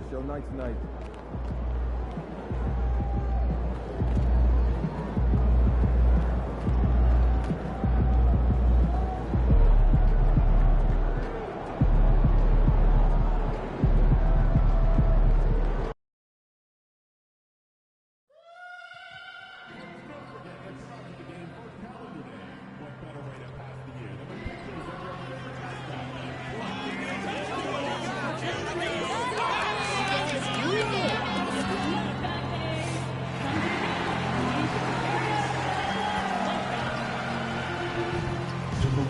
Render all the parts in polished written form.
Show night tonight.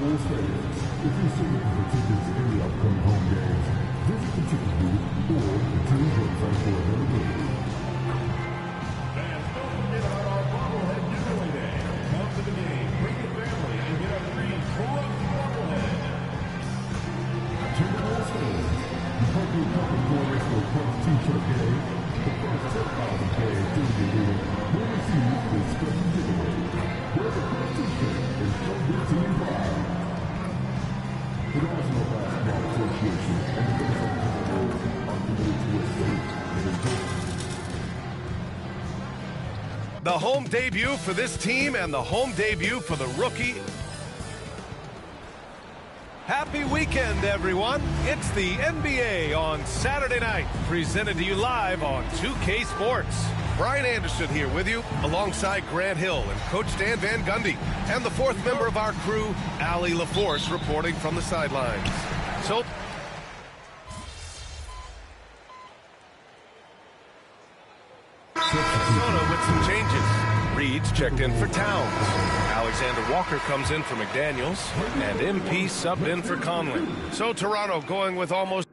If you see the tickets in the upcoming home games, visit the ticket booth or the team's website for availability. Fans, don't forget about our bobblehead giveaway day. Come to the game, bring your family, and get a free Crunch bobblehead. To the World Stadium, the Purple Public Warriors for Crunch T-shirt game. The first 10,000 players through the year will receive this special giveaway. Wear the Crunch T-shirt and show your team pride. The National Basketball Association and the Minnesota Timberwolves are committed to a safe and enjoyable. The home debut for this team and the home debut for the rookie. Happy weekend, everyone. It's the NBA on Saturday night, presented to you live on 2K Sports. Brian Anderson here with you, alongside Grant Hill and Coach Dan Van Gundy, and the fourth member of our crew, Allie LaForce, reporting from the sidelines. So, Minnesota with some changes. Reed's checked in for Towns. Alexander Walker comes in for McDaniels, and MP subbed in for Conley. So Toronto going with almost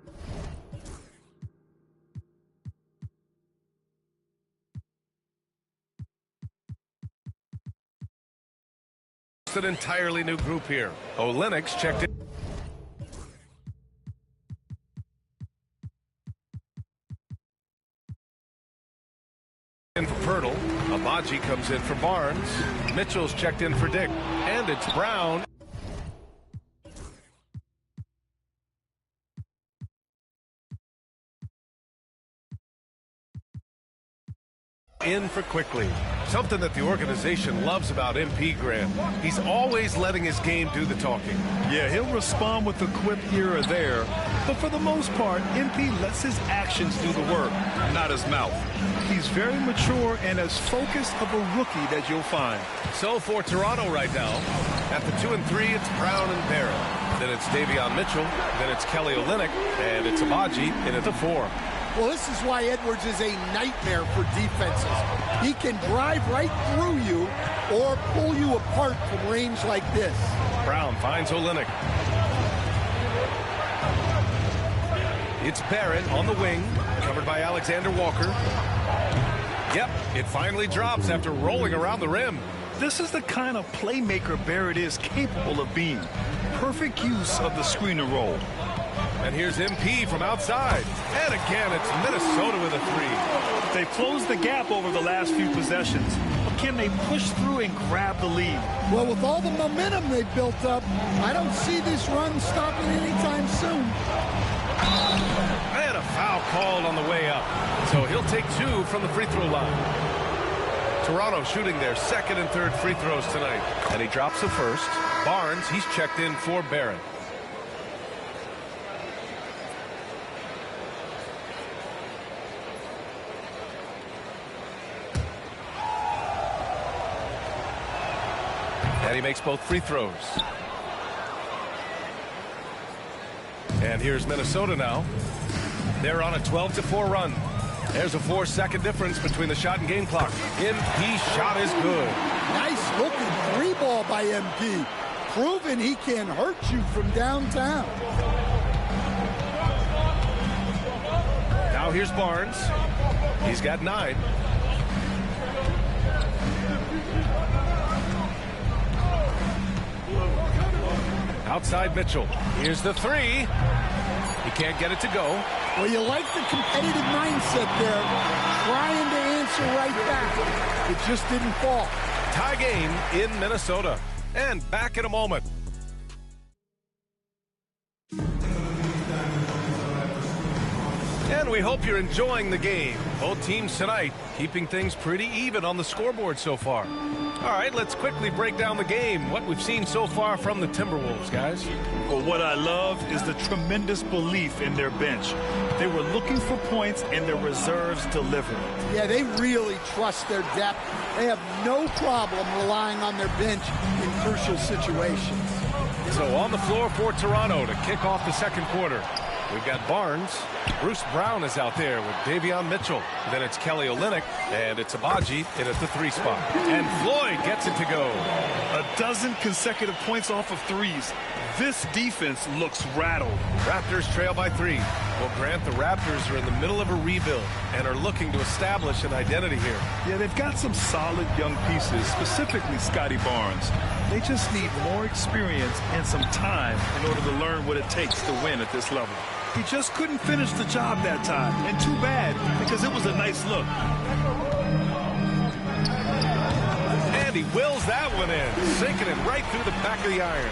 an entirely new group here. Olenek's checked in for Pirtle. Abaji comes in for Barnes. Mitchell's checked in for Dick. And it's Brown in for Quickly. Something that the organization loves about MP, Grant. He's always letting his game do the talking. Yeah, he'll respond with a quip here or there, but for the most part, MP lets his actions do the work, not his mouth. He's very mature and as focused of a rookie that you'll find. So for Toronto right now, at the 2 and 3, it's Brown and Barrett. Then it's Davion Mitchell. Then it's Kelly Olynyk, and it's Abaji in at the 4. Well, this is why Edwards is a nightmare for defenses. He can drive right through you or pull you apart from range like this. Brown finds Olynyk. It's Barrett on the wing, covered by Alexander Walker. Yep, it finally drops after rolling around the rim. This is the kind of playmaker Barrett is capable of being. Perfect use of the screen and roll. And here's MP from outside. And again, it's Minnesota with a 3. They've closed the gap over the last few possessions. But can they push through and grab the lead? Well, with all the momentum they've built up, I don't see this run stopping anytime soon. And a foul called on the way up. So he'll take 2 from the free throw line. Toronto shooting their second and third free throws tonight. And he drops the first. Barnes, he's checked in for Barrett. And he makes both free throws. And here's Minnesota now. They're on a 12-4 run. There's a 4-second difference between the shot and game clock. MP shot is good. Nice looking 3 ball by MP. Proving he can hurt you from downtown. Now here's Barnes. He's got 9. Outside Mitchell. Here's the 3. He can't get it to go. Well, you like the competitive mindset there. Trying to answer right back. It just didn't fall. Tie game in Minnesota. And back in a moment. And we hope you're enjoying the game. Both teams tonight keeping things pretty even on the scoreboard so far. All right, let's quickly break down the game, what we've seen so far from the Timberwolves, guys. Well, what I love is the tremendous belief in their bench. They were looking for points, and their reserves delivered. Yeah, they really trust their depth. They have no problem relying on their bench in crucial situations. So on the floor for Toronto to kick off the second quarter. We've got Barnes. Bruce Brown is out there with Davion Mitchell. Then it's Kelly Olynyk, and it's Abaji in at the 3 spot. And Floyd gets it to go. A dozen consecutive points off of threes. This defense looks rattled. Raptors trail by 3. Well, Grant, the Raptors are in the middle of a rebuild and are looking to establish an identity here. Yeah, they've got some solid young pieces, specifically Scotty Barnes. They just need more experience and some time in order to learn what it takes to win at this level. He just couldn't finish the job that time, and too bad, because it was a nice look. And he wills that one in, sinking it right through the back of the iron.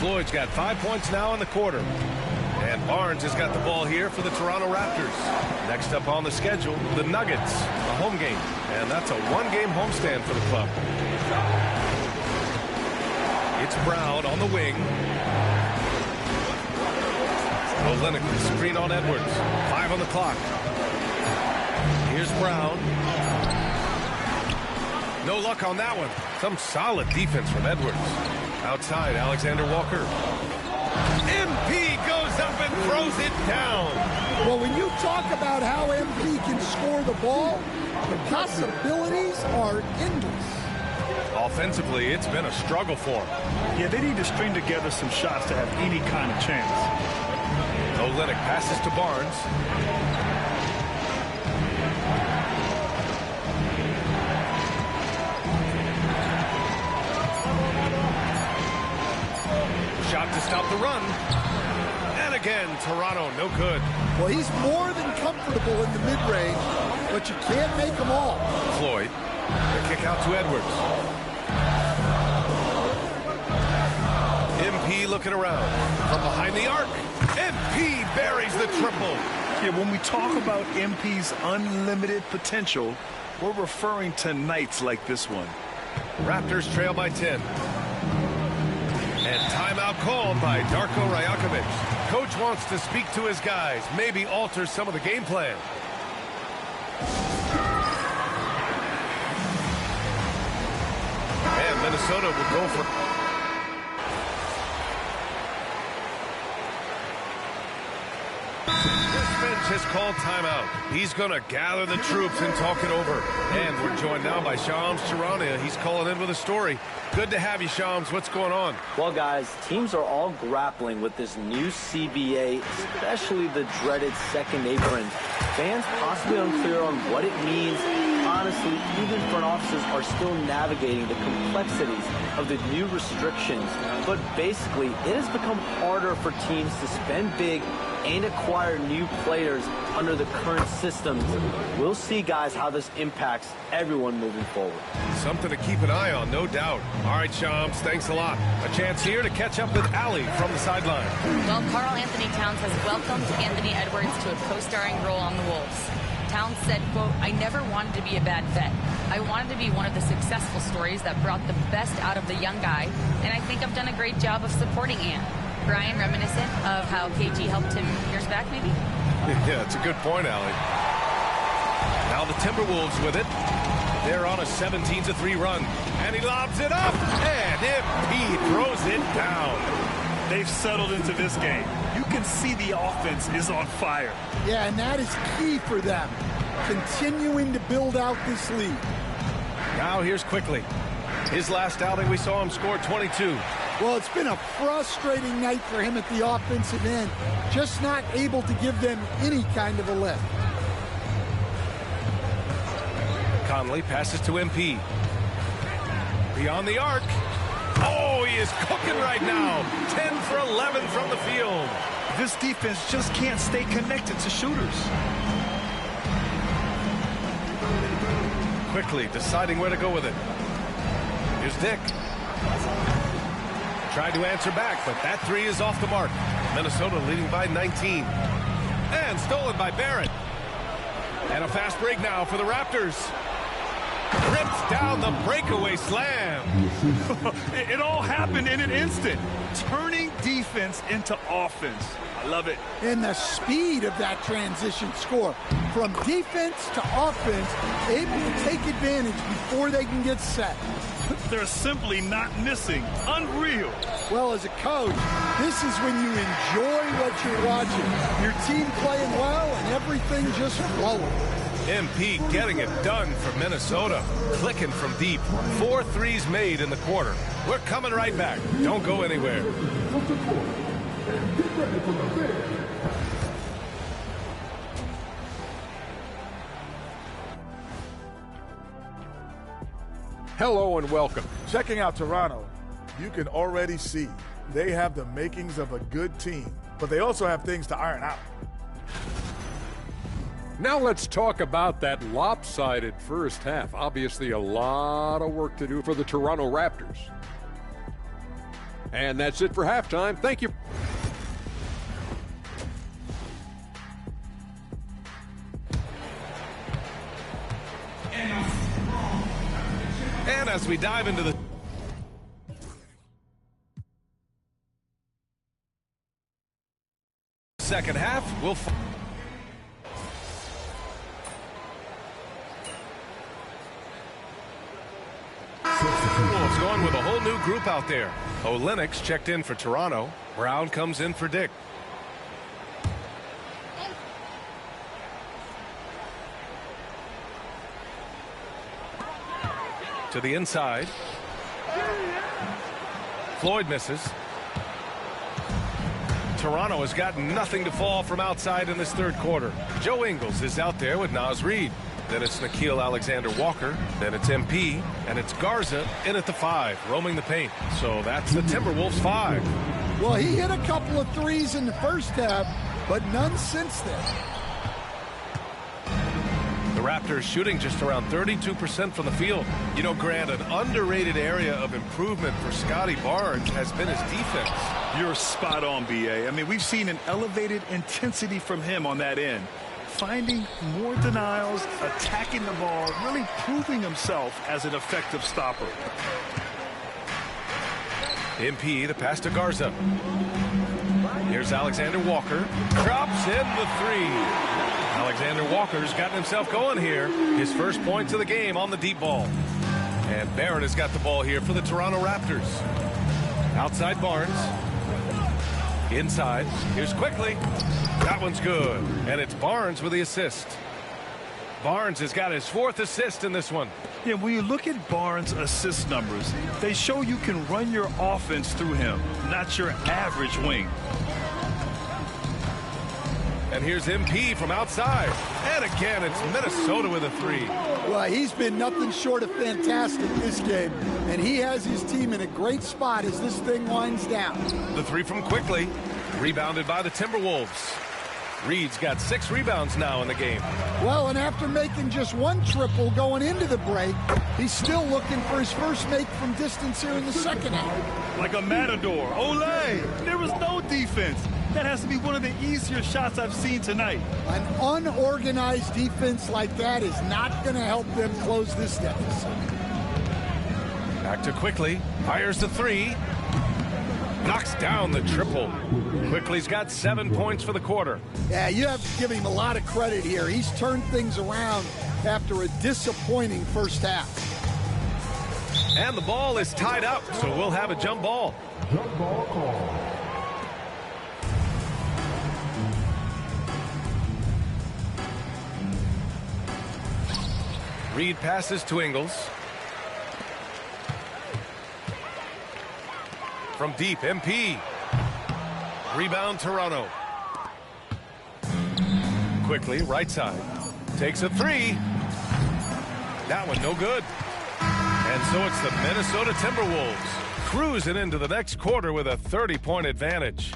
Floyd's got 5 points now in the quarter. And Barnes has got the ball here for the Toronto Raptors. Next up on the schedule, the Nuggets, a home game. And that's a one-game homestand for the club. It's Brown on the wing. Olynyk, the screen on Edwards. 5 on the clock. Here's Brown. No luck on that one. Some solid defense from Edwards. Outside, Alexander Walker. MP goes up and throws it down. Well, when you talk about how MP can score the ball, the possibilities are endless. Offensively, it's been a struggle for him. Yeah, they need to string together some shots to have any kind of chance. Olynyk passes to Barnes. Shot to stop the run. And again, Toronto, no good. Well, he's more than comfortable in the mid-range, but you can't make them all. Floyd, the kick out to Edwards. MP looking around. From behind the arc, MP buries the triple. Yeah, when we talk about MP's unlimited potential, we're referring to nights like this one. Raptors trail by 10. And timeout called by Darko Rajakovic. Coach wants to speak to his guys, maybe alter some of the game plan. And Minnesota will go for... has called timeout. He's going to gather the troops and talk it over. And we're joined now by Shams Charania. He's calling in with a story. Good to have you, Shams. What's going on? Well, guys, teams are all grappling with this new CBA, especially the dreaded second apron. Fans possibly unclear on what it means. Honestly, even front offices are still navigating the complexities of the new restrictions. But basically, it has become harder for teams to spend big and acquire new players under the current systems. We'll see, guys, how this impacts everyone moving forward. Something to keep an eye on, no doubt. All right, Shams, thanks a lot. A chance here to catch up with Allie from the sideline. Well, Karl Anthony Towns has welcomed Anthony Edwards to a co-starring role on the Wolves. Towns said, quote, "I never wanted to be a bad vet. I wanted to be one of the successful stories that brought the best out of the young guy, and I think I've done a great job of supporting Ant." Brian, reminiscent of how KG helped him years back, maybe? Yeah, it's a good point, Allie. Now the Timberwolves with it. They're on a 17-3 run. And he lobs it up. And MP throws it down. They've settled into this game. You can see the offense is on fire. Yeah, and that is key for them, continuing to build out this lead. Now here's Quickly. His last outing, we saw him score 22. Well, it's been a frustrating night for him at the offensive end, just not able to give them any kind of a lift. Conley passes to MP. Beyond the arc. Oh, he is cooking right now. 10 for 11 from the field. This defense just can't stay connected to shooters. Quickly deciding where to go with it. Here's Dick. Tried to answer back, but that three is off the mark. Minnesota leading by 19. And And stolen by Barrett. And a fast break now for the Raptors. Rips down the breakaway slam. It all happened in an instant. Turning defense into offense. I love it. And the speed of that transition score. From defense to offense, able to take advantage before they can get set. They're simply not missing. Unreal. Well, as a coach, this is when you enjoy what you're watching. Your team playing well and everything just flowing. MP getting it done for Minnesota. Clicking from deep. 4 threes made in the quarter. We're coming right back. Don't go anywhere. Hello and welcome. Checking out Toronto, you can already see they have the makings of a good team, but they also have things to iron out. Now let's talk about that lopsided first half. Obviously a lot of work to do for the Toronto Raptors. And that's it for halftime. Thank you. And as we dive into the second half, we'll Wolves going with a whole new group out there. Olenix checked in for Toronto. Brown comes in for Dick. To the inside. Floyd misses. Toronto has got nothing to fall from outside in this third quarter. Joe Ingles is out there with Naz Reid. Then it's Nickeil Alexander-Walker. Then it's MP. And it's Garza in at the 5, roaming the paint. So that's the Timberwolves 5. Well, he hit a couple of threes in the first half, but none since then. The Raptors shooting just around 32% from the field. You know, Grant, an underrated area of improvement for Scotty Barnes has been his defense. You're spot on, B.A. I mean, we've seen an elevated intensity from him on that end. Finding more denials, attacking the ball, really proving himself as an effective stopper. MP, the pass to Garza. Here's Alexander Walker. Drops in the 3. Alexander Walker's gotten himself going here. His first points of the game on the deep ball. And Barrett has got the ball here for the Toronto Raptors. Outside Barnes. Inside. Here's Quickly. That one's good. And it's Barnes with the assist. Barnes has got his 4th assist in this one. Yeah, when you look at Barnes' assist numbers, they show you can run your offense through him, not your average wing. And here's MP from outside. And again, it's Minnesota with a 3. Well, he's been nothing short of fantastic this game, and he has his team in a great spot as this thing winds down. The 3 from Quickly, rebounded by the Timberwolves. Reed's got 6 rebounds now in the game. Well, and after making just 1 triple going into the break, he's still looking for his first make from distance here in the second half. Like a matador. Olay! There was no defense. That has to be one of the easier shots I've seen tonight. An unorganized defense like that is not going to help them close this deficit. Back to Quickly. Fires the 3. Knocks down the triple. Quickly's got 7 points for the quarter. Yeah, you have to give him a lot of credit here. He's turned things around after a disappointing first half. And the ball is tied up, so we'll have a jump ball. Jump ball call. Reed passes to Ingles. From deep, MP. Rebound, Toronto. Quickly, right side. Takes a 3. That one no good. And so it's the Minnesota Timberwolves cruising into the next quarter with a 30-point advantage.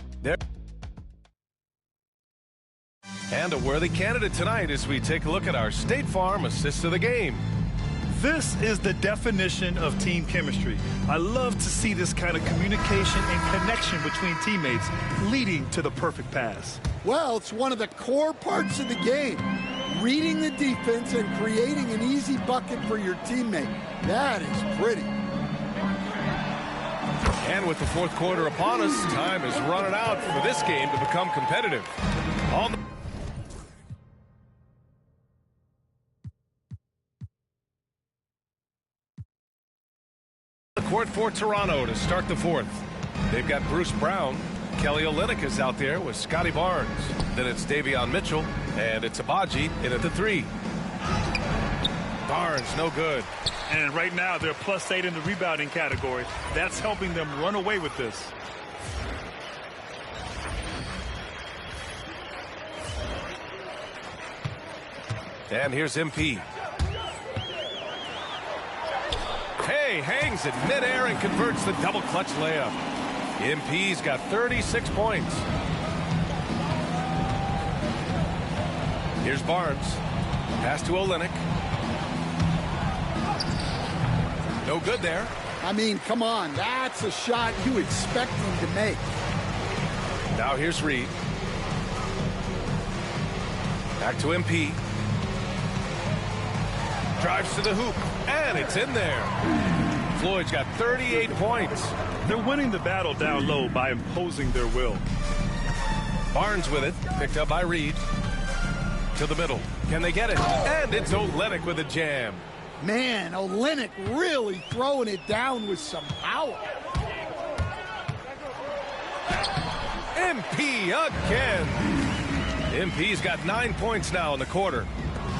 And a worthy candidate tonight as we take a look at our State Farm assist of the game. This is the definition of team chemistry. I love to see this kind of communication and connection between teammates leading to the perfect pass. Well, it's one of the core parts of the game. Reading the defense and creating an easy bucket for your teammate. That is pretty. And with the fourth quarter upon us, time is running out for this game to become competitive. On the court for Toronto to start the fourth. They've got Bruce Brown. Kelly Olynyk is out there with Scotty Barnes. Then it's Davion Mitchell, and it's Abaji in at the three. Barnes, no good. And right now, they're +8 in the rebounding category. That's helping them run away with this. And here's MP. Hey, hangs in midair and converts the double clutch layup. MP's got 36 points. Here's Barnes. Pass to Olynyk. No good there. I mean, come on. That's a shot you expect him to make. Now here's Reed. Back to MP. Drives to the hoop, and it's in there. Floyd's got 38 points. They're winning the battle down low by imposing their will. Barnes with it, picked up by Reed. To the middle. Can they get it? And it's Olynyk with a jam. Man, Olynyk really throwing it down with some power. MP again. MP's got 9 points now in the quarter.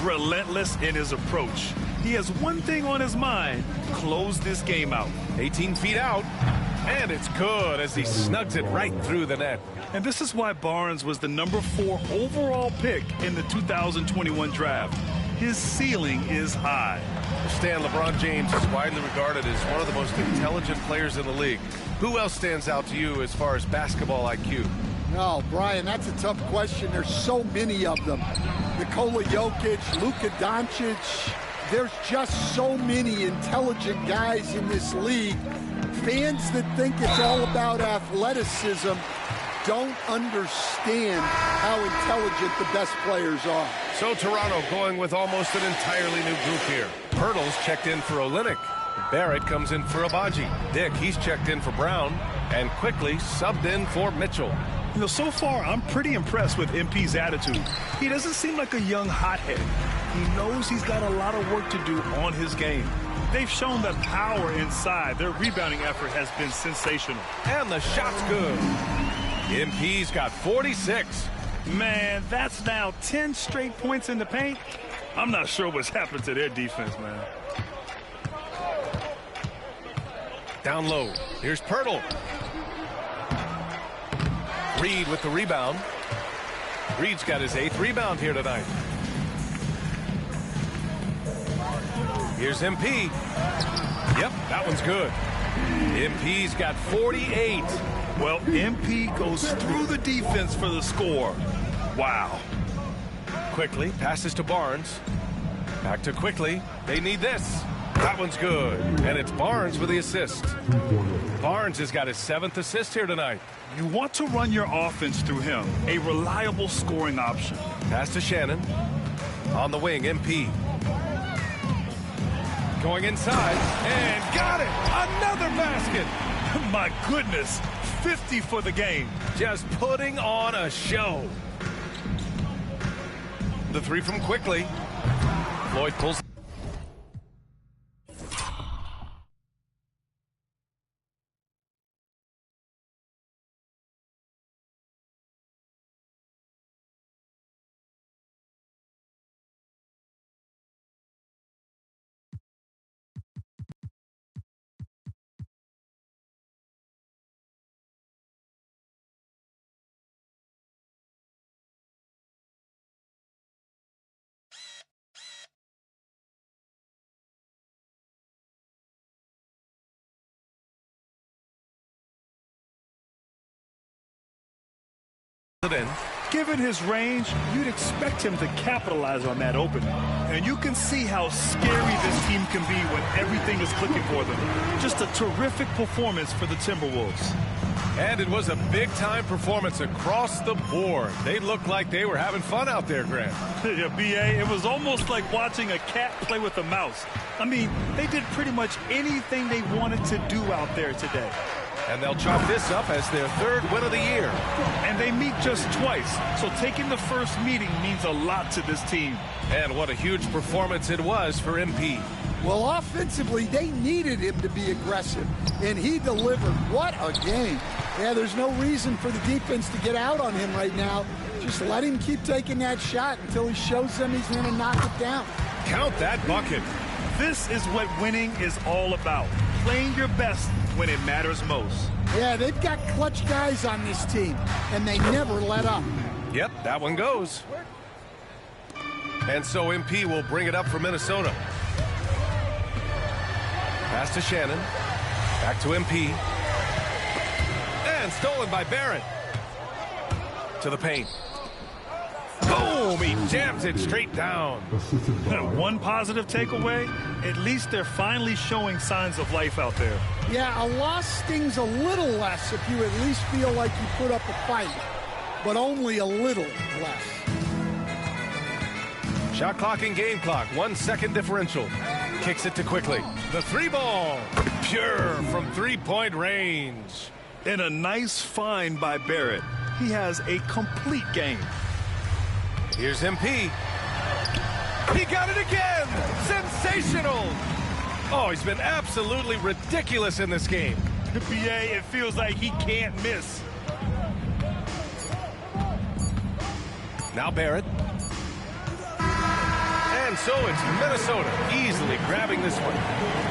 Relentless in his approach. He has one thing on his mind: close this game out. 18 feet out, and it's good as he snugs it right through the net. And this is why Barnes was the #4 overall pick in the 2021 draft. His ceiling is high. Stan, LeBron James is widely regarded as one of the most intelligent players in the league. Who else stands out to you as far as basketball IQ? No, Brian, that's a tough question. There's so many of them. Nikola Jokic, Luka Doncic. There's just so many intelligent guys in this league. Fans that think it's all about athleticism don't understand how intelligent the best players are. So Toronto going with almost an entirely new group here. Hurdle's checked in for Olynyk. Barrett comes in for Abaji. Dick, he's checked in for Brown. And quickly subbed in for Mitchell. You know, so far, I'm pretty impressed with MP's attitude. He doesn't seem like a young hothead. He knows he's got a lot of work to do on his game. They've shown that power inside. Their rebounding effort has been sensational. And the shot's good. MP's got 46. Man, that's now 10 straight points in the paint. I'm not sure what's happened to their defense, man. Down low. Here's Pirtle. Reed with the rebound. Reed's got his 8th rebound here tonight. Here's MP. Yep, that one's good. MP's got 48. Well, MP goes through the defense for the score. Wow. Quickly passes to Barnes. Back to Quickly. They need this. That one's good. And it's Barnes with the assist. Barnes has got his 7th assist here tonight. You want to run your offense through him. A reliable scoring option. Pass to Shannon. On the wing, MP. Going inside. And got it. Another basket. My goodness. 50 for the game. Just putting on a show. The 3 from Quickly. Floyd pulls. It in. Given his range, you'd expect him to capitalize on that opening. And you can see how scary this team can be when everything is clicking for them. Just a terrific performance for the Timberwolves. And it was a big-time performance across the board. They looked like they were having fun out there, Grant. Yeah, B.A., it was almost like watching a cat play with a mouse. I mean, they did pretty much anything they wanted to do out there today. And they'll chalk this up as their third win of the year. And they meet just twice, so taking the first meeting means a lot to this team. And what a huge performance it was for MP. Well, offensively, they needed him to be aggressive, and he delivered. What a game. Yeah, there's no reason for the defense to get out on him right now. Just let him keep taking that shot until he shows them he's going to knock it down. Count that bucket. This is what winning is all about. Playing your best when it matters most. Yeah, they've got clutch guys on this team, and they never let up. Yep, that one goes. And so MP will bring it up for Minnesota. Pass to Shannon. Back to MP. And stolen by Barrett. To the paint. Boom! He jams it straight down. One positive takeaway, at least they're finally showing signs of life out there. Yeah, a loss stings a little less if you at least feel like you put up a fight, but only a little less. Shot clock and game clock, 1 second differential. Kicks it to Quickly. The three ball, pure from three-point range. And a nice find by Barrett. He has a complete game. Here's MP. He got it again! Sensational! Oh, he's been absolutely ridiculous in this game. The BA, it feels like he can't miss. Now Barrett. And so it's Minnesota easily grabbing this one.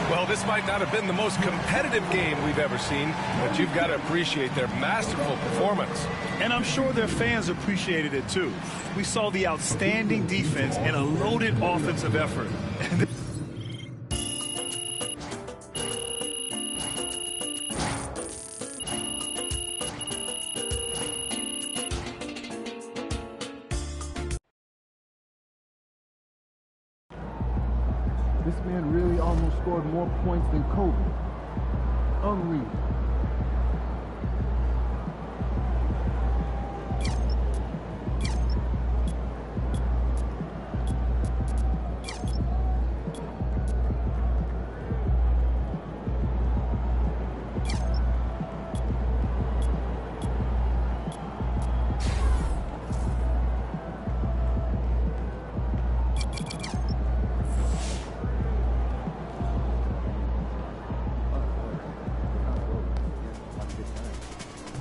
Well, this might not have been the most competitive game we've ever seen, but you've got to appreciate their masterful performance. And I'm sure their fans appreciated it too. We saw the outstanding defense and a loaded offensive effort. This man really almost scored more points than Kobe. Unreal.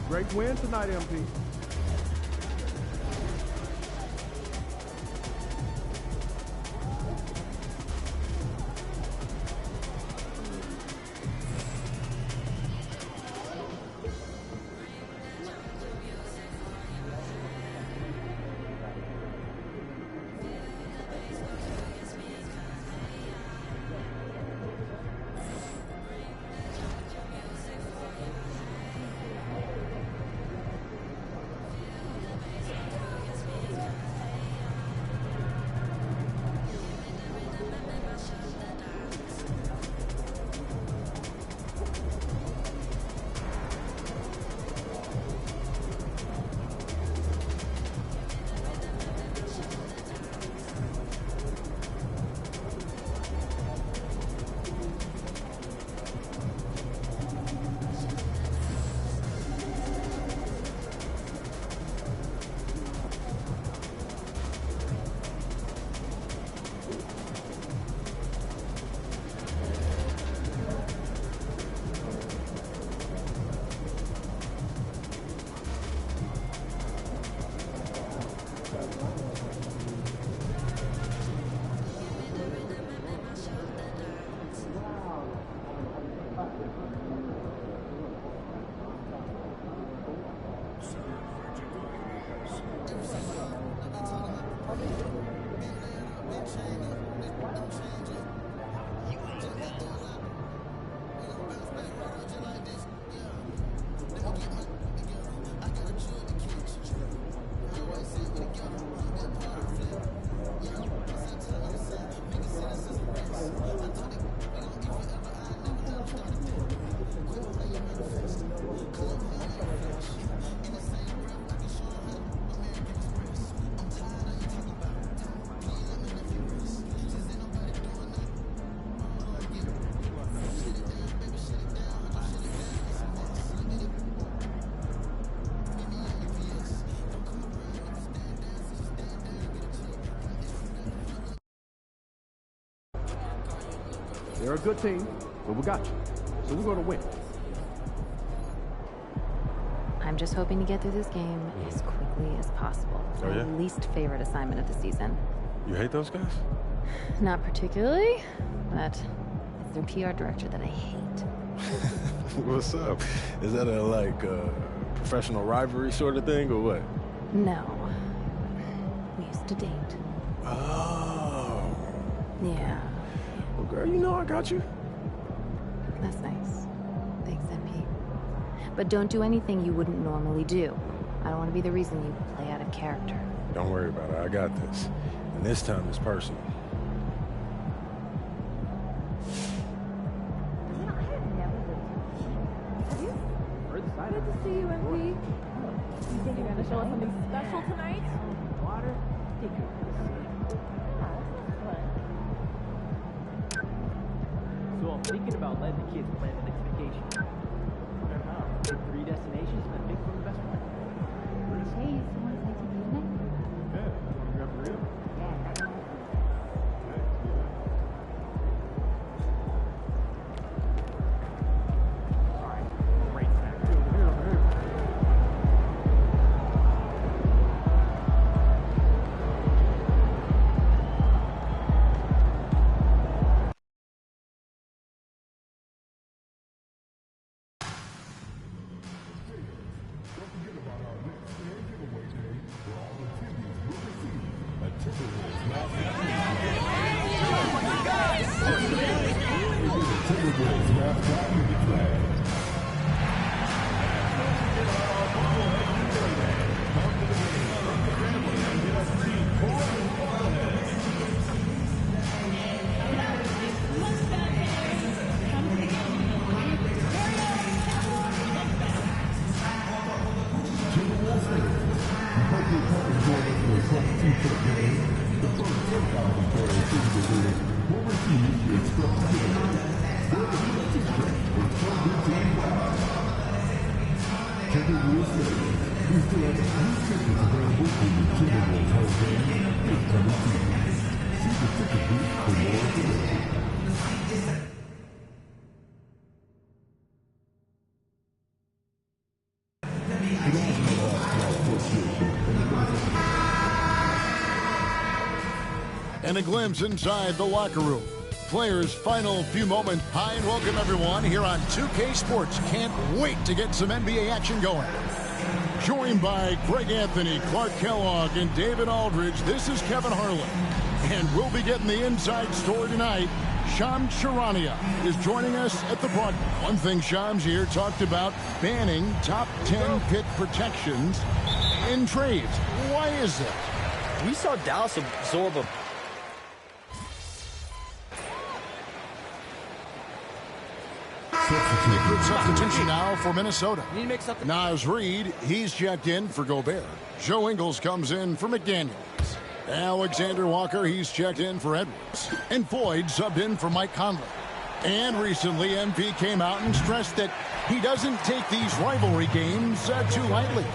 Great win tonight, MP. They're a good team, but we got you. So we're going to win. I'm just hoping to get through this game as quickly as possible. Oh, yeah? My least favorite assignment of the season. You hate those guys? Not particularly, but it's their PR director that I hate. What's up? Is that a, professional rivalry sort of thing, or what? No. We used to date. Oh. Yeah. Well, girl, you know I got you. That's nice. Thanks, MP. But don't do anything you wouldn't normally do. I don't want to be the reason you play out of character. Don't worry about it. I got this. And this time it's personal. Good to see you, MP. You think you're going to show us something special tonight? Water? Take it. So I'm thinking about letting the kids plan the next vacation. Did 3 destinations and then pick from the best one. Hey, you want to play TV tonight? Yeah, you want to grab a rib? And a glimpse inside the locker room. Players' final few moments. Hi, and welcome everyone here on 2K Sports. Can't wait to get some NBA action going. Joined by Greg Anthony, Clark Kellogg, and David Aldridge, this is Kevin Harlan. And we'll be getting the inside story tonight. Shams Charania is joining us at the broadcast. One thing Shams here talked about, banning top 10 pick protections in trades. Why is that? We saw Dallas absorb a substitution now for Minnesota. Naz Reid, he's checked in for Gobert. Joe Ingles comes in for McDaniels. Alexander Walker, he's checked in for Edwards. And Floyd subbed in for Mike Conley. And recently, MP came out and stressed that he doesn't take these rivalry games too lightly.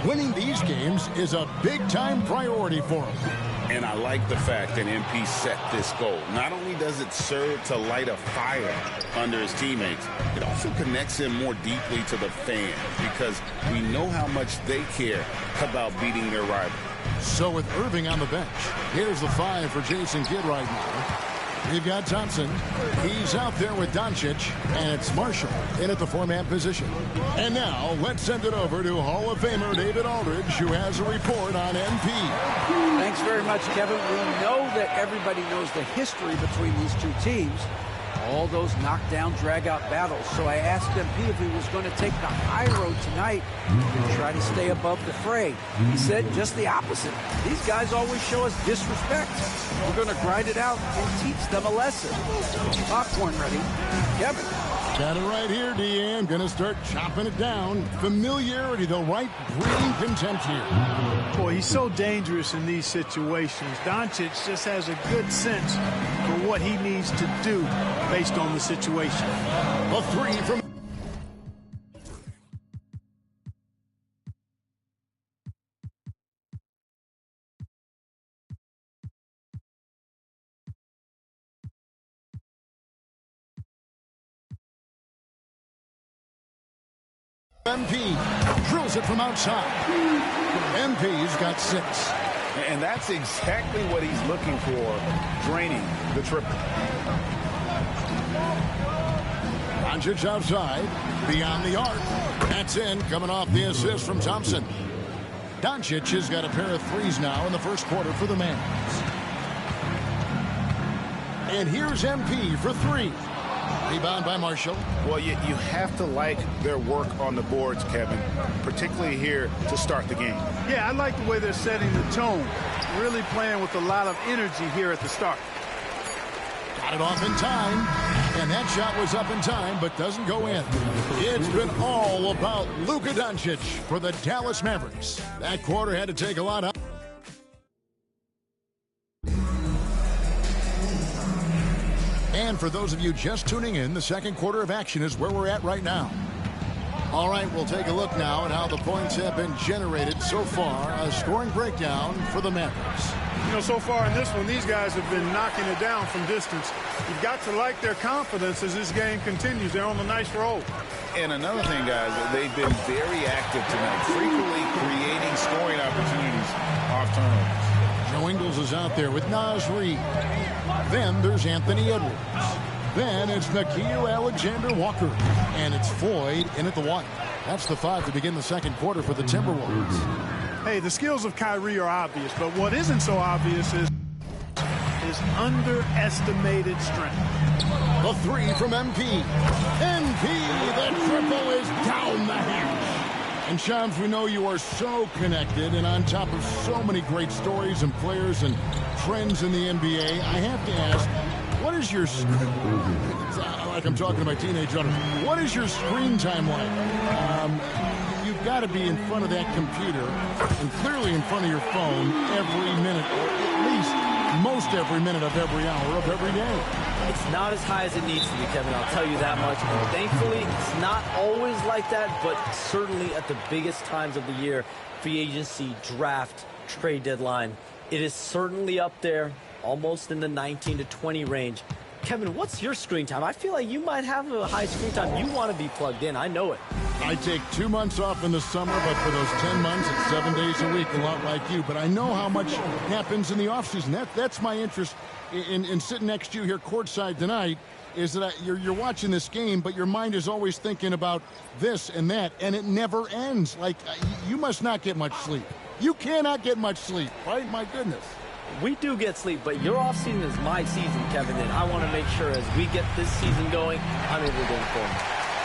Winning these games is a big-time priority for him. And I like the fact that MP set this goal. Not only does it serve to light a fire under his teammates, it also connects him more deeply to the fans because we know how much they care about beating their rival. So with Irving on the bench, here's the 5 for Jason Kidd right now. We've got Thompson. He's out there with Doncic, and it's Marshall in at the 4-man position. And now, let's send it over to Hall of Famer David Aldridge, who has a report on MP. Thanks very much, Kevin. We know that everybody knows the history between these two teams. All those knockdown, drag-out battles. So I asked MP if he was going to take the high road tonight and try to stay above the fray. He said just the opposite. These guys always show us disrespect. We're going to grind it out and teach them a lesson. Popcorn ready. Kevin. Got it right here, DM. Going to start chopping it down. Familiarity, the right breeding contempt here. Boy, he's so dangerous in these situations. Doncic just has a good sense for what he needs to do based on the situation. A 3 from MP drills it from outside. MP's got 6. And that's exactly what he's looking for, draining the triple. Doncic outside, beyond the arc. That's in, coming off the assist from Thompson. Doncic has got a pair of threes now in the first quarter for the Mavs. And here's MP for 3. Rebound by Marshall. Well, you have to like their work on the boards, Kevin, particularly here to start the game. Yeah, I like the way they're setting the tone. Really playing with a lot of energy here at the start. Got it off in time. And that shot was up in time, but doesn't go in. It's been all about Luka Doncic for the Dallas Mavericks. That quarter had to take a lot out. And for those of you just tuning in, the second quarter of action is where we're at right now. All right, we'll take a look now at how the points have been generated so far. A scoring breakdown for the Mavericks. You know, so far in this one, these guys have been knocking it down from distance. You've got to like their confidence as this game continues. They're on a nice roll. And another thing, guys, they've been very active tonight, frequently creating scoring opportunities off turnovers. Joe Ingles is out there with Naz Reid. Then there's Anthony Edwards. Then it's Mycarrear Alexander-Walker. And it's Floyd in at the 1. That's the 5 to begin the second quarter for the Timberwolves. Hey, the skills of Kyrie are obvious, but what isn't so obvious is underestimated strength. The 3 from MP. MP, the triple is down the hatch. And Shams, we know you are so connected and on top of so many great stories and players and trends in the NBA. I have to ask, what is your, like I'm talking to my teenage daughter, what is your screen time like? You've got to be in front of that computer and clearly in front of your phone every minute, or at least most every minute of every hour of every day. It's not as high as it needs to be, Kevin. I'll tell you that much. And thankfully, it's not always like that, but certainly at the biggest times of the year, free agency, draft, trade deadline, it is certainly up there, almost in the 19 to 20 range. Kevin, what's your screen time? I feel like you might have a high screen time. You want to be plugged in. I know it. I take 2 months off in the summer, but for those 10 months, it's 7 days a week, a lot like you. But I know how much happens in the offseason. That's my interest in sitting next to you here courtside tonight, is that you're watching this game, but your mind is always thinking about this and that, and it never ends. Like, you must not get much sleep. You cannot get much sleep, right? My goodness. We do get sleep, but your offseason is my season, Kevin, and I want to make sure as we get this season going, I'm able to inform you.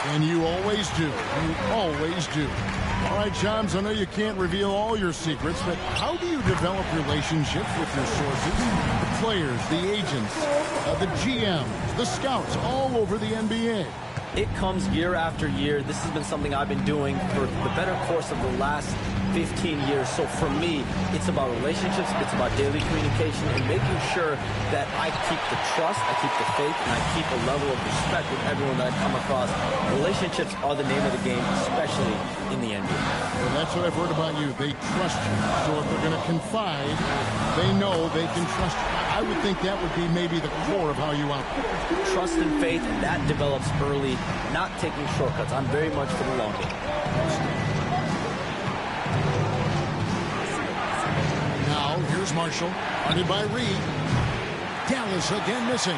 And you always do. You always do. All right, Shams, I know you can't reveal all your secrets, but how do you develop relationships with your sources? The players, the agents, the GMs, the scouts all over the NBA. It comes year after year. This has been something I've been doing for the better course of the last 15 years. So for me, it's about relationships, it's about daily communication, and making sure that I keep the trust, I keep the faith, and I keep a level of respect with everyone that I come across. Relationships are the name of the game, especially in the NBA. Well, that's what I've heard about you. They trust you. So if they're going to confide, they know they can trust you. I would think that would be maybe the core of how you operate. Trust and faith, and that develops early, not taking shortcuts. I'm very much for the long game. Now, here's Marshall, guarded by Reed. Dallas again missing.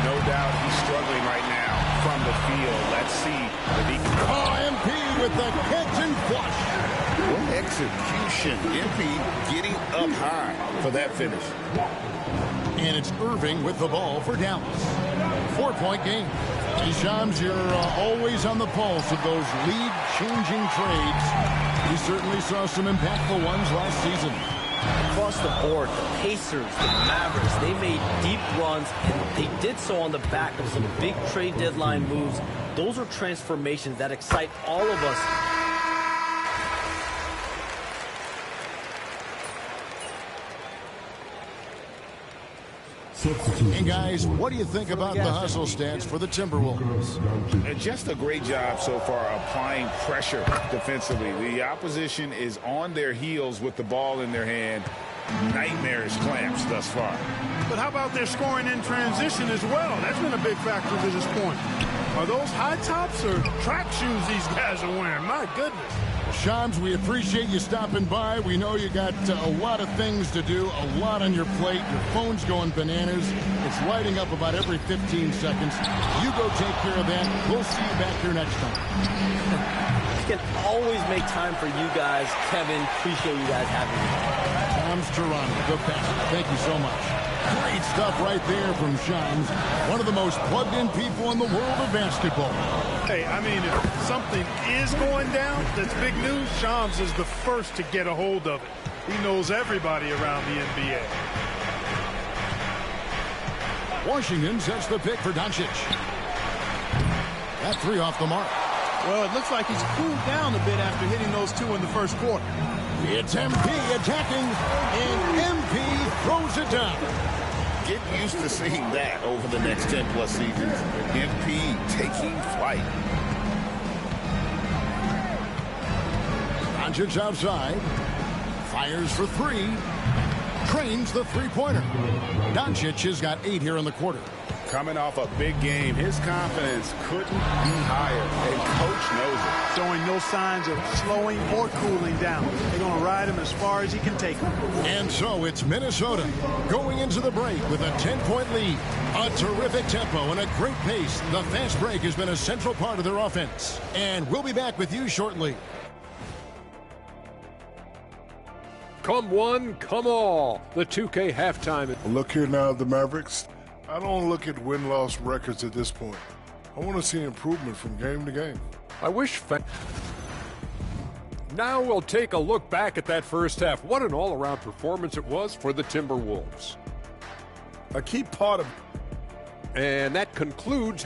No doubt he's struggling right now from the field. Let's see the defense. Oh, MP with the catch and flush. What execution. MP getting up high for that finish. And it's Irving with the ball for Dallas. 4-point game. Hey, Shams, you're always on the pulse of those league-changing trades. We certainly saw some impactful ones last season. Across the board, the Pacers, the Mavericks, they made deep runs, and they did so on the back of some big trade deadline moves. Those are transformations that excite all of us. And guys, what do you think about the hustle stats for the Timberwolves? And just a great job so far applying pressure defensively. The opposition is on their heels with the ball in their hand, nightmarish clamps thus far. But how about their scoring in transition as well? That's been a big factor to this point. Are those high tops or track shoes these guys are wearing? My goodness. Shams, we appreciate you stopping by. We know you got a lot of things to do, a lot on your plate. Your phone's going bananas. It's lighting up about every 15 seconds. You go take care of that. We'll see you back here next time. Can always make time for you guys. Kevin, appreciate you guys having me. Shams Toronto, the best. Thank you so much. Great stuff right there from Shams, one of the most plugged-in people in the world of basketball. Hey, I mean, if something is going down that's big news, Shams is the first to get a hold of it. He knows everybody around the NBA. Washington sets the pick for Doncic. That three off the mark. Well, it looks like he's cooled down a bit after hitting those two in the first quarter. It's MP attacking, and MP throws it down. Get used to seeing that over the next 10-plus seasons. MP taking flight. Doncic outside. Fires for three. Trains the three-pointer. Doncic has got 8 here in the quarter. Coming off a big game, his confidence couldn't be higher, and coach knows it. Showing no signs of slowing or cooling down. They're going to ride him as far as he can take him. And so it's Minnesota going into the break with a 10-point lead. A terrific tempo and a great pace. The fast break has been a central part of their offense. And we'll be back with you shortly. Come one, come all. The 2K halftime. Look here now, the Mavericks. I don't look at win-loss records at this point. I want to see improvement from game to game. I wish. Now we'll take a look back at that first half. What an all-around performance it was for the Timberwolves. A key part of. And that concludes.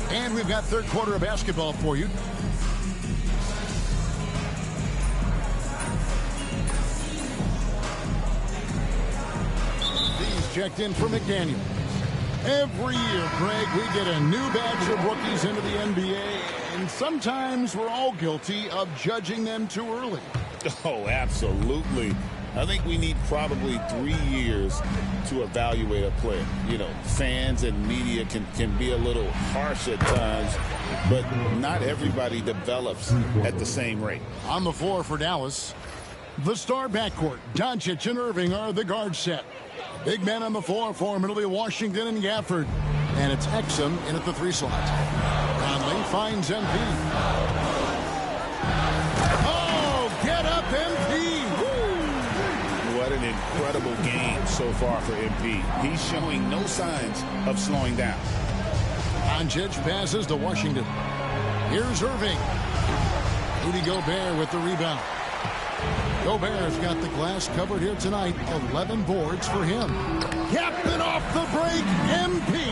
And we've got third quarter of basketball for you. Checked in for McDaniel. Every year, Greg, we get a new batch of rookies into the NBA, and sometimes we're all guilty of judging them too early. Oh, absolutely. I think we need probably 3 years to evaluate a player. You know, fans and media can be a little harsh at times, but not everybody develops at the same rate. On the floor for Dallas, the star backcourt, Doncic and Irving are the guard set. Big men on the floor for him. It'll be Washington and Gafford. And it's Exum in at the 3 slot. Conley finds MP. Oh, get up, MP! Woo! What an incredible game so far for MP. He's showing no signs of slowing down. Doncic passes to Washington. Here's Irving. Rudy Gobert with the rebound. Gobert's got the glass covered here tonight. 11 boards for him. Captain off the break, MP.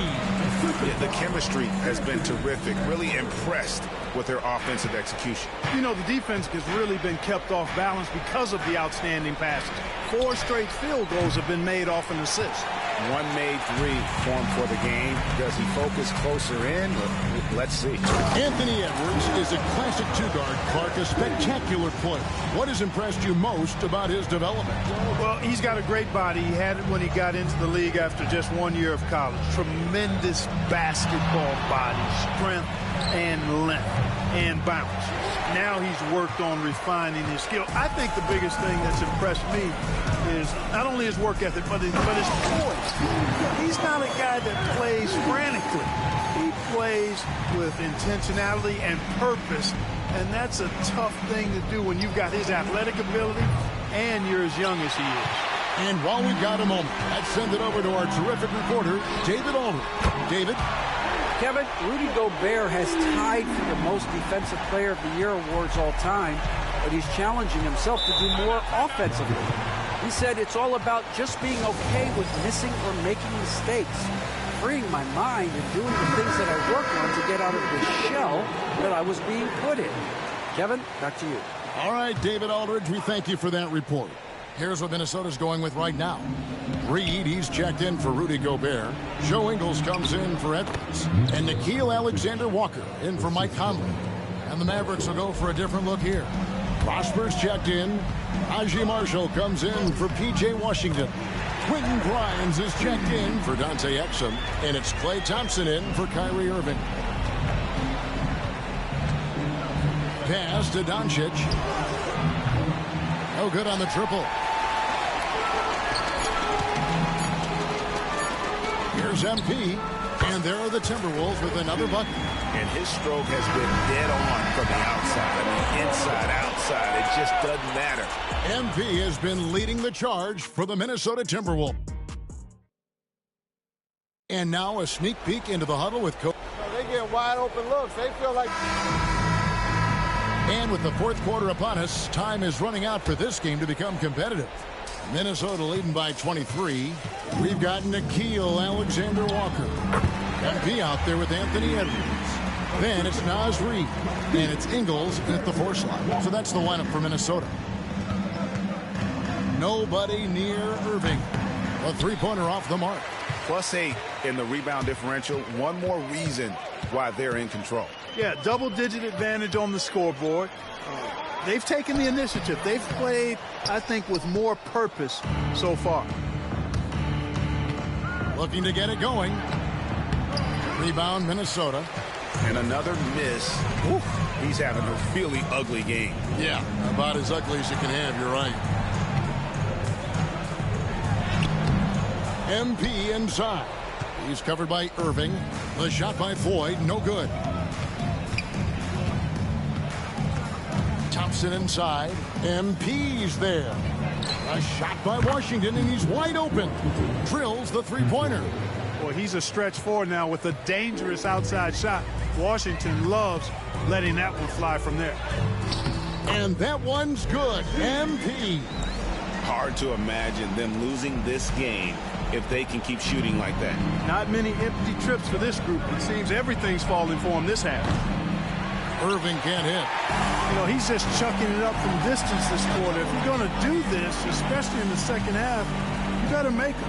Yeah, the chemistry has been terrific. Really impressed with their offensive execution. You know, the defense has really been kept off balance because of the outstanding passes. 4 straight field goals have been made off an assist. One made 3 for him for the game. Does he focus closer in? Let's see. Anthony Edwards is a classic 2-guard, Clark, a spectacular player. What has impressed you most about his development? Well, he's got a great body. He had it when he got into the league after just 1 year of college. Tremendous basketball body, strength and length and bounce. Now he's worked on refining his skill. I think the biggest thing that's impressed me is not only his work ethic, but his poise. He's not a guy that plays frantically. He plays with intentionality and purpose, and that's a tough thing to do when you've got his athletic ability and you're as young as he is. And while we've got a moment, let's send it over to our terrific reporter, David Aldridge. David? Kevin, Rudy Gobert has tied for the most Defensive Player of the Year awards all time, but he's challenging himself to do more offensively. He said it's all about just being okay with missing or making mistakes, freeing my mind and doing the things that I work on to get out of the shell that I was being put in. Kevin, back to you. All right, David Aldridge, we thank you for that report. Here's what Minnesota's going with right now. Reed, he's checked in for Rudy Gobert. Joe Ingles comes in for Edwards. And Nickeil Alexander-Walker in for Mike Conley. And the Mavericks will go for a different look here. Prosper's checked in. Najee Marshall comes in for P.J. Washington. Quentin Grimes is checked in for Dante Exum. And it's Klay Thompson in for Kyrie Irving. Pass to Doncic. No good on the triple. Here's MP. And there are the Timberwolves with another bucket. And his stroke has been dead on from the outside. I mean, inside, outside, it just doesn't matter. MP has been leading the charge for the Minnesota Timberwolves. And now a sneak peek into the huddle with Coach. They get wide open looks. They feel like... And with the fourth quarter upon us, time is running out for this game to become competitive. Minnesota leading by 23. We've got Nickeil Alexander-Walker. MP out there with Anthony Edwards. Then it's Naz Reid. And it's Ingles at the force line. So that's the lineup for Minnesota. Nobody near Irving. A three-pointer off the mark. +8 in the rebound differential. One more reason why they're in control. Yeah, double-digit advantage on the scoreboard. They've taken the initiative. They've played, I think, with more purpose so far. Looking to get it going. Rebound, Minnesota. And another miss. Oof, he's having a really ugly game. Yeah, about as ugly as you can have, you're right. MP inside. He's covered by Irving. The shot by Floyd, no good. Thompson inside. MP's there. A shot by Washington, and he's wide open. Drills the three-pointer. Well, he's a stretch forward now with a dangerous outside shot. Washington loves letting that one fly from there. And that one's good. MP. Hard to imagine them losing this game if they can keep shooting like that. Not many empty trips for this group. It seems everything's falling for him this half. Irving can't hit. You know, he's just chucking it up from distance this quarter. If you're going to do this, especially in the second half, you better make it.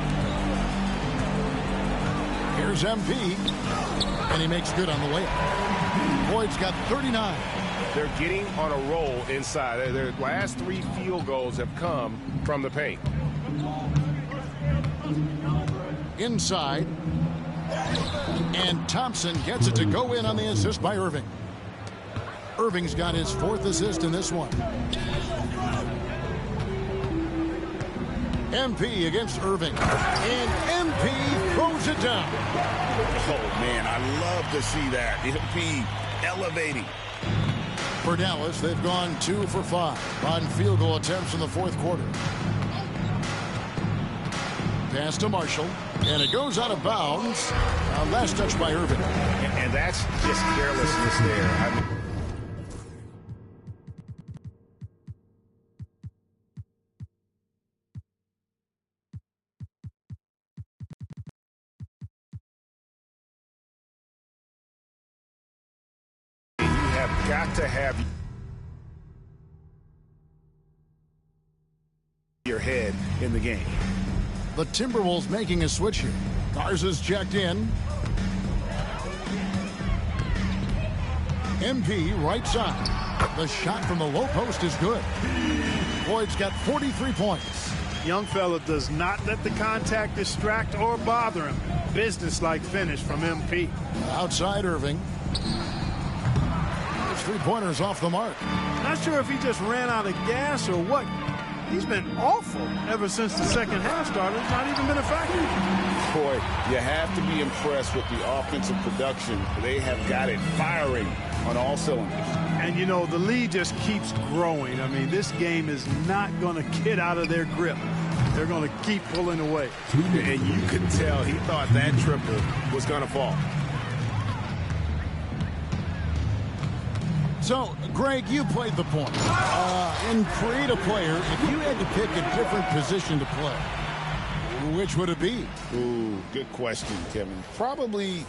Here's MP, and he makes good on the way. Boyd's got 39. They're getting on a roll inside. Their last 3 field goals have come from the paint. Inside, and Thompson gets it to go in on the assist by Irving. Irving's got his 4th assist in this one. MP against Irving. And MP throws it down. Oh, man, I love to see that. MP elevating. For Dallas, they've gone 2 for 5 on field goal attempts in the fourth quarter. Pass to Marshall, and it goes out of bounds. Last touch by Irving. And that's just carelessness there. Got to have your head in the game. The Timberwolves making a switch here. Garza's checked in. MP right side. The shot from the low post is good. Boyd's got 43 points. Young fella does not let the contact distract or bother him. Business-like finish from MP. Outside Irving. 3-pointers off the mark. Not sure if he just ran out of gas or what. He's been awful ever since the second half started. It's not even been a factor. Boy, you have to be impressed with the offensive production. They have got it firing on all cylinders. And, you know, the lead just keeps growing. I mean, this game is not going to get out of their grip. They're going to keep pulling away. And you could tell he thought that triple was going to fall. So, Greg, you played the point. In creative player, if you had to pick a different position to play, which would it be? Ooh, good question, Kevin. Probably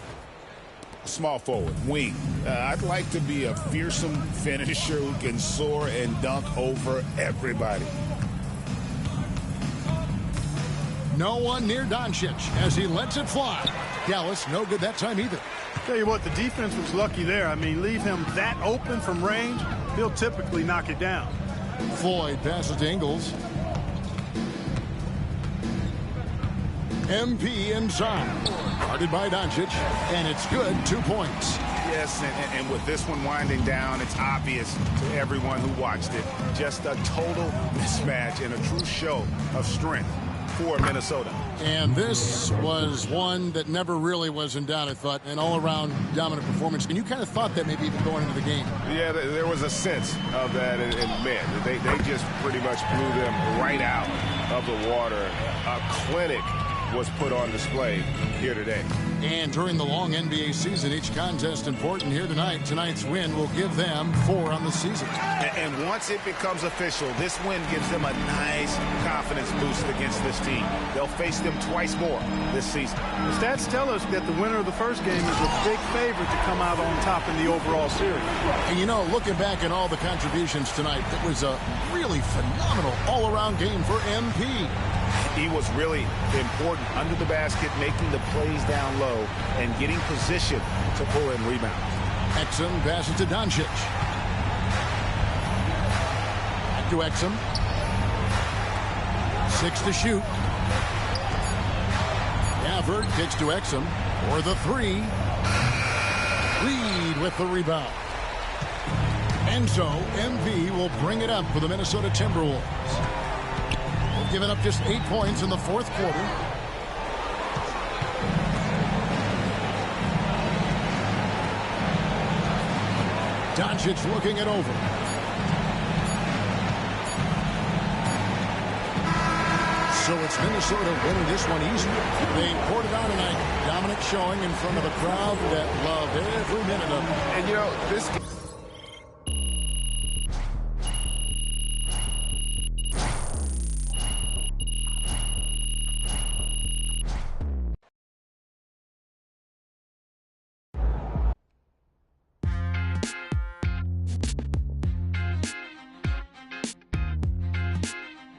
small forward, wing. I'd like to be a fearsome finisher who can soar and dunk over everybody. No one near Doncic as he lets it fly. Dallas, no good that time either. Tell you what, the defense was lucky there. I mean, leave him that open from range, he'll typically knock it down. Floyd passes to Ingles. MP inside. Guarded by Doncic, and it's good. 2 points. Yes, and with this one winding down, it's obvious to everyone who watched it. Just a total mismatch and a true show of strength for Minnesota. And this was one that never really was in doubt, I thought, an all-around dominant performance. And you kind of thought that maybe even going into the game. Yeah, there was a sense of that, and man, they just pretty much blew them right out of the water. A clinic was put on display here today. And during the long NBA season, each contest important here tonight. Tonight's win will give them 4 on the season. And once it becomes official, this win gives them a nice confidence boost against this team. They'll face them twice more this season. The stats tell us that the winner of the first game is a big favorite to come out on top in the overall series. And you know, looking back at all the contributions tonight, it was a really phenomenal all-around game for MP. He was really important under the basket, making the plays down low and getting position to pull in rebounds. Exum passes to Doncic. Back to Exum. 6 to shoot. Gafford kicks to Exum for the 3. Reed with the rebound. And so MP will bring it up for the Minnesota Timberwolves. Giving up just 8 points in the fourth quarter. Doncic looking it over. So it's Minnesota winning this one easily. They poured it out tonight. Dominant showing in front of a crowd that loved every minute of it. And you know, this...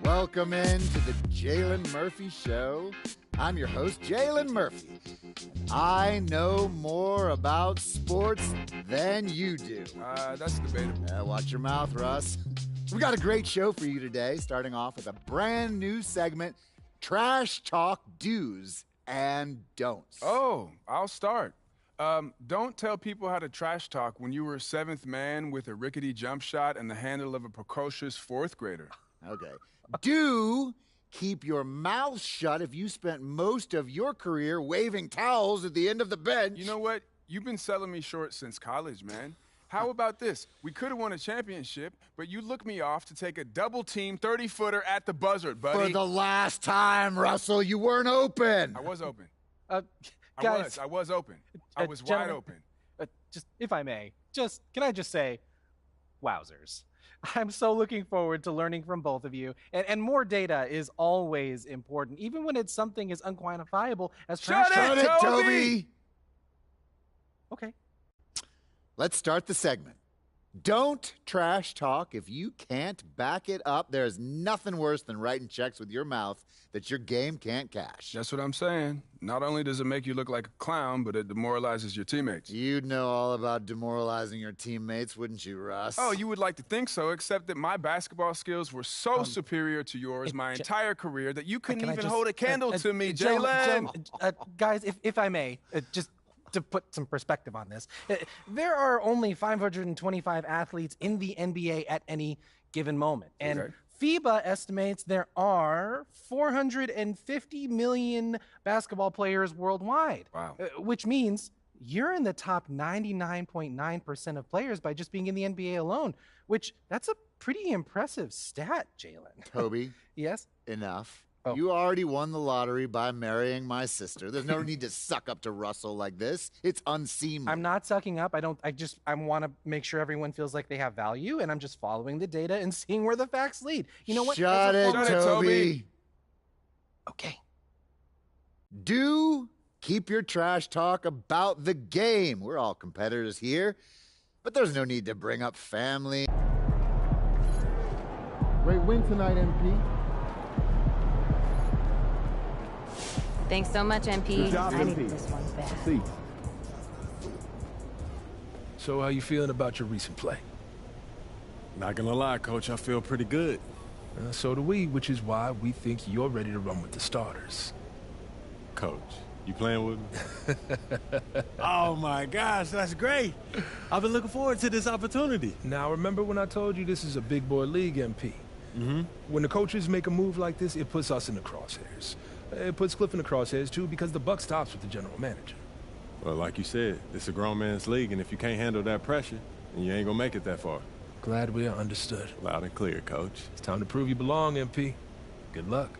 Welcome in to the Jalen Murphy Show. I'm your host, Jalen Murphy. I know more about sports than you do. That's debatable. Watch your mouth, Russ. We got a great show for you today, starting off with a brand new segment, Trash Talk Do's and Don'ts. Oh, I'll start. Don't tell people how to trash talk when you were 7th man with a rickety jump shot and the handle of a precocious 4th grader. Okay. Do keep your mouth shut if you spent most of your career waving towels at the end of the bench. You know what? You've been selling me short since college, man. How about this? We could have won a championship, but you looked me off to take a double-team 30-footer at the buzzer, buddy. For the last time, Russell, you weren't open. I was open. Guys, I was open. I was wide open. Just, if I may, can I just say, wowzers. I'm so looking forward to learning from both of you. And more data is always important, even when it's something as unquantifiable as trash talk. Shut it, Toby! Okay. Let's start the segment. Don't trash talk if you can't back it up. There's nothing worse than writing checks with your mouth that your game can't cash. That's what I'm saying. Not only does it make you look like a clown, but it demoralizes your teammates. You'd know all about demoralizing your teammates, wouldn't you, Russ? Oh, you would like to think so, except that my basketball skills were so superior to yours my entire career that you couldn't even hold a candle to me, Jalen. Guys, if I may, just to put some perspective on this, there are only 525 athletes in the NBA at any given moment. And FIBA estimates there are 450 million basketball players worldwide. Wow. Which means you're in the top 99.9% of players by just being in the NBA alone, which that's a pretty impressive stat, Jalen. Toby. Yes? Enough. Oh. You already won the lottery by marrying my sister. There's no need to suck up to Russell like this. It's unseemly. I'm not sucking up. I want to make sure everyone feels like they have value, and I'm just following the data and seeing where the facts lead. You know what? Shut it, Toby. Okay. Do keep your trash talk about the game. We're all competitors here, but there's no need to bring up family. Great win tonight, MP. Thanks so much, MP. Good job, I MP. need this one bad. See. So how you feeling about your recent play? Not gonna lie, Coach, I feel pretty good. So do we, which is why we think you're ready to run with the starters. Coach, you playing with me? Oh my gosh, that's great. I've been looking forward to this opportunity. Now, remember when I told you this is a big boy league, MP? Mm-hmm. When the coaches make a move like this, it puts us in the crosshairs. It puts Cliff in the crosshairs, too, because the buck stops with the general manager. Well, like you said, it's a grown man's league, and if you can't handle that pressure, then you ain't gonna make it that far. Glad we are understood. Loud and clear, Coach. It's time to prove you belong, MP. Good luck.